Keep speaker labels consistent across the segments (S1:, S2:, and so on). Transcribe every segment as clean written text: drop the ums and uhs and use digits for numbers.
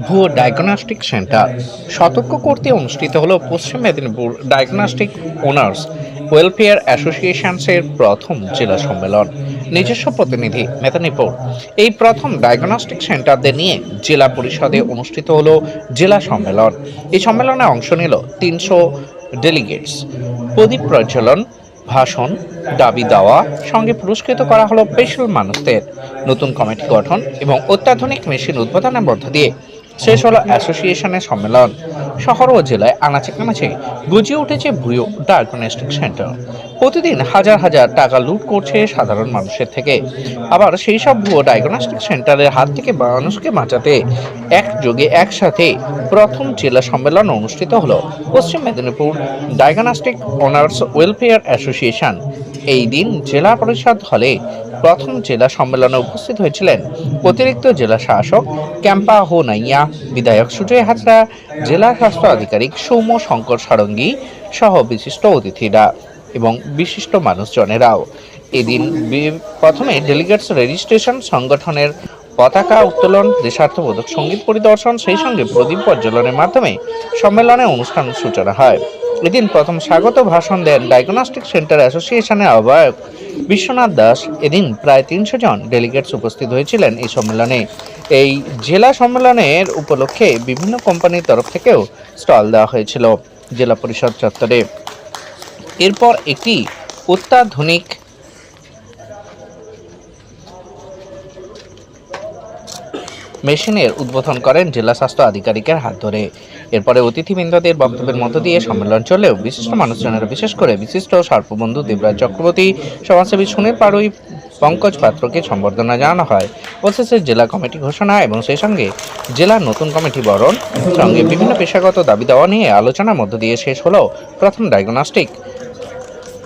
S1: ভুয়ো diagnostic centre সতর্ক করতে অনুষ্ঠিত হলো পশ্চিম মেদিনীপুর ডায়াগনস্টিক ওনার্স ওয়েলফেয়ার অ্যাসোসিয়েশনসের প্রথম জেলা সম্মেলন। নিজস্ব প্রতিনিধি মেদিনীপুর। এই প্রথম ডায়াগনস্টিক সেন্টারদের নিয়ে জেলা পরিষদে অনুষ্ঠিত হলো জেলা সম্মেলন। এই সম্মেলনে অংশ নিল 300 ডেলিগেটস। প্রদীপ প্রজ্বলন, ভাষণ, দাবি দেওয়া সঙ্গে পুরস্কৃত করা হলো স্পেশাল মানুষদের। নতুন কমিটি গঠন এবং অত্যাধুনিক মেশিন উদ্বোধনের মধ্য দিয়ে শেষ হলো অ্যাসোসিয়েশনের সম্মেলন। শহর ও জেলায় আনাচে কানাচে গুজিয়ে উঠেছে ভুয়ো ডায়াগনস্টিক সেন্টার। প্রতিদিন হাজার হাজার টাকা লুট করছে সাধারণ মানুষের থেকে। আবার সেই সব ভুয়ো ডায়াগনস্টিক সেন্টারের হাত থেকে মানুষকে বাঁচাতে একযোগে একসাথে প্রথম জেলা সম্মেলন অনুষ্ঠিত হলো পশ্চিম Medinipur diagnostic owners welfare association. এই দিন জেলা পরিষদ হলে প্রথম জেলা সম্মেলনে উপস্থিত হয়েছিলেন অতিরিক্ত জেলা শাসক ক্যাম্পা হো নাইয়া, বিধায়ক সুজয় হাজরা, জেলা স্বাস্থ্য আধিকারিক সৌম্য শঙ্কর সারঙ্গী সহ বিশিষ্ট অতিথিরা এবং বিশিষ্ট মানুষজনেরাও। এদিন প্রথমে ডেলিগেটস রেজিস্ট্রেশন, সংগঠনের পতাকা উত্তোলন, দেশাত্মবোধক সঙ্গীত পরিদর্শন, সেই সঙ্গে প্রদীপ প্রজ্বলনের মাধ্যমে সম্মেলনে অনুষ্ঠান সূচনা হয়। এদিন প্রথম স্বাগত ভাষণ দেন ডায়াগনস্টিক সেন্টার অ্যাসোসিয়েশনের আহ্বায়ক বিশ্বনাথ দাস। এদিন প্রায় 300 জন ডেলিগেটস উপস্থিত হয়েছিলেন এই সম্মেলনে। এই জেলা সম্মেলনের উপলক্ষে বিভিন্ন কোম্পানির তরফ থেকেও স্টল দেওয়া হয়েছিল জেলা পরিষদ চত্বরে। এরপর একটি অত্যাধুনিক মেশিনের উদ্বোধন করেন জেলা স্বাস্থ্য আধিকারিকের হাত ধরে। এরপরে অতিথিবৃন্দদের বক্তব্যের মধ্য দিয়ে সম্মেলন চললেও বিশিষ্ট মানুষজনেরা, বিশেষ করে বিশিষ্ট সর্পবন্ধু দেবরাজ চক্রবর্তী, সমাজসেবী সুনীল পাড়ুই, পঙ্কজ পাত্রকে সম্বর্ধনা জানানো হয়। অবশেষে জেলা কমিটি ঘোষণা এবং সেই সঙ্গে জেলার নতুন কমিটি বরণ সঙ্গে বিভিন্ন পেশাগত দাবি দেওয়া নিয়ে আলোচনার মধ্য দিয়ে শেষ হলো প্রথম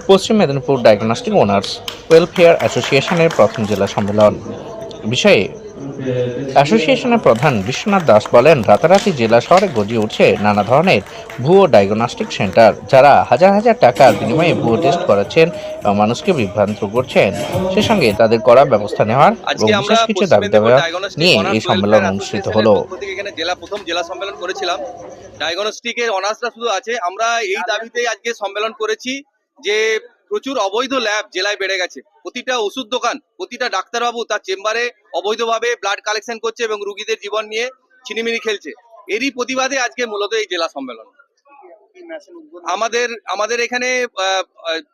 S1: পশ্চিম মেদিনীপুর ডায়াগনস্টিক ওনার্স ওয়েলফেয়ার অ্যাসোসিয়েশনের প্রথম জেলা সম্মেলন। বিষয়ে অ্যাসোসিয়েশনের প্রধান বিশ্বনাথ দাস বলেন, রাতারাতি জেলা শহরে গজিয়ে উঠছে নানা ধরনের ভুয়ো ডায়াগনস্টিক সেন্টার, যারা হাজার হাজার টাকার বিনিময়ে ভুয়ো টেস্ট করাচ্ছেন এবং মানুষকে বিভ্রান্ত করছেন। সে সঙ্গে তাদের করা ব্যবস্থা নেওয়ার এবং বিশেষ কিছু দাবি দেওয়া নিয়ে এই সম্মেলন অনুষ্ঠিত হলো।
S2: এখানে প্রথম জেলা সম্মেলন করেছিলাম। ডায়াগনস্টিকের অনার্সরা শুধু আছে। আমরা এই দাবিতে আজকে সম্মেলন করেছি যে প্রচুর অবৈধ ল্যাব জেলায় বেড়ে গেছে। প্রতিটা ওষুধ দোকান, প্রতিটা ডাক্তারবাবু তার চেম্বারে অবৈধভাবে ব্লাড কালেকশন করছে এবং রুগীদের জীবন নিয়ে ছিনিমিনি খেলছে। এরই প্রতিবাদে আজকে মূলত এই জেলা সম্মেলন। আমাদের এখানে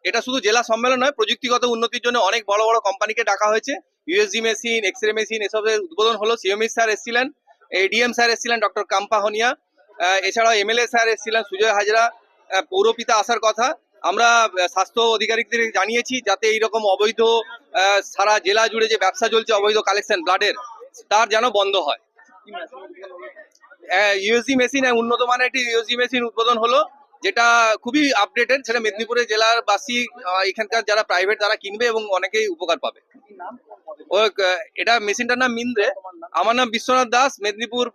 S2: এটা শুধু জেলা সম্মেলন নয়, প্রযুক্তিগত উন্নতির জন্য অনেক বড় বড় কোম্পানিকে ডাকা হয়েছে। ইউএসজি মেশিন, এক্সরে মেশিন, এসবের উদ্বোধন হলো। সিএমই স্যার এসেছিলেন, এডিএম স্যার এসেছিলেন ডক্টর কাম্পা হনিয়া, এছাড়াও এমএলএ স্যার এসেছিলেন সুজয় হাজরা, পৌরপিতা আসার কথা। আমরা স্বাস্থ্য আধিকারিকদের জানিয়েছি যাতে এইরকম অবৈধ সারা জেলা জুড়ে যে ব্যবসা চলছে অবৈধ কালেকশন ব্লাডের, তার যেন বন্ধ হয়। ইউএসজি মেশিন, উন্নত মানের একটি ইউএসজি মেশিন উদ্বোধন হলো, যেটা খুবই আপডেটেড। সেটা মেদিনীপুরের জেলার বাসী, এখানকার যারা প্রাইভেট তারা কিনবে এবং অনেকেই উপকার পাবে। এটা মেশিনটার নাম মিন্দ্রে। আমার নাম বিশ্বনাথ দাস, মেদিনীপুর